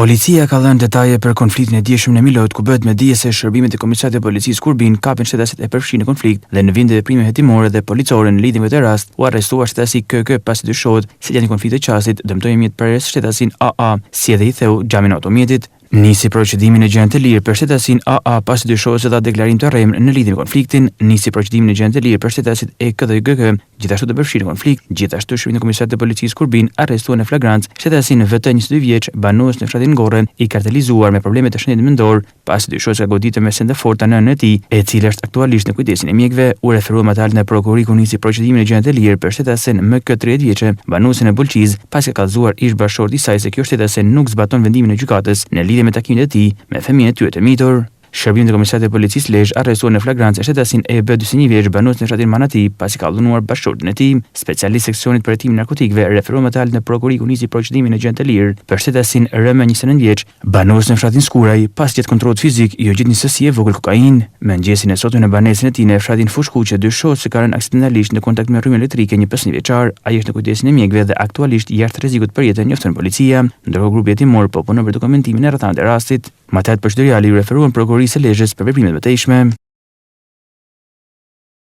Policia ka dhënë detaje për konfliktin e dieshëm në Milot, ku bëhet me dije se shërbimet e Komisariatit të Policisë Kurbin kapin shtetasit e përfshirë në konflikt dhe në vend veprime hetimore dhe policore në lidhje me këtë rast, u arrestuar shtetasi KK pasi dyshohet se gjatë një konflikti të qastit dëmtoi mjet përres shtetasin AA, si edhe i theu xhamin e automjetit. Nisi procedimin e gjendë të lirë për shtetasin AA pasi dyshohet se dha deklarim të rremën në lidhje me konfliktin. Nisi procedimin e gjendë të lirë për shtetasit EK dhe GK, gjithashtu të përfshirë në konflikt. Gjithashtu shërbimet e Komisariatit të Policisë Kurbin arrestuan në flagrancë shtetasin VT 22 vjeç, banues në fshatin Ngorren, i kartelizuar me probleme të shëndetit mendor, pasi dyshohet se ka goditur me sende forta në nënën e tij, e cila është aktualisht në kujdesin e mjekëve. U referuam atë në prokuroriku nisi procedimin e gjendë të lirë për shtetasin MK 30 vjeçë, banuesen e Bulqiz, pasi ka kallëzuar ish bashkëshorti i saj se kjo shtetasen nuk zbaton vendimin e gjykatës në lidhje me takimin e tij me fëmijën e tyre të mitur. Shërbimet e Komisariatit të Policisë Lezhë arrestuan në flagrancë shtetasin EB 41 vjeç, banues në fshatin Manati, pasi ka dhunuar bashkëshortin e tij. Specialist seksionit për hetimin narkotikëve referuam atë në prokuroriku nisi procedimin e gjendë të lirë për shtetasin RM 29 vjeç, banues në fshatin Skuraj, pasi gjatë kontrollit fizik i gjetë një sasi e vogël kokainë. Me mëngjesin e sotme në banesën e tij në fshatin Fushkuqe dyshohet se ka rënë aksidentalisht në kontakt me rrymë elektrike një 5 vjeçar. Ai është në kujdesin e mjekëve dhe aktualisht jashtë rrezikut për jetën, njofton policia, ndërkohë grupi hetimor po punon për dokumentimin e rrethanave të rastit. Material procedurali i referuan prokurorisë së Lezhës për veprimet e mëtejshme.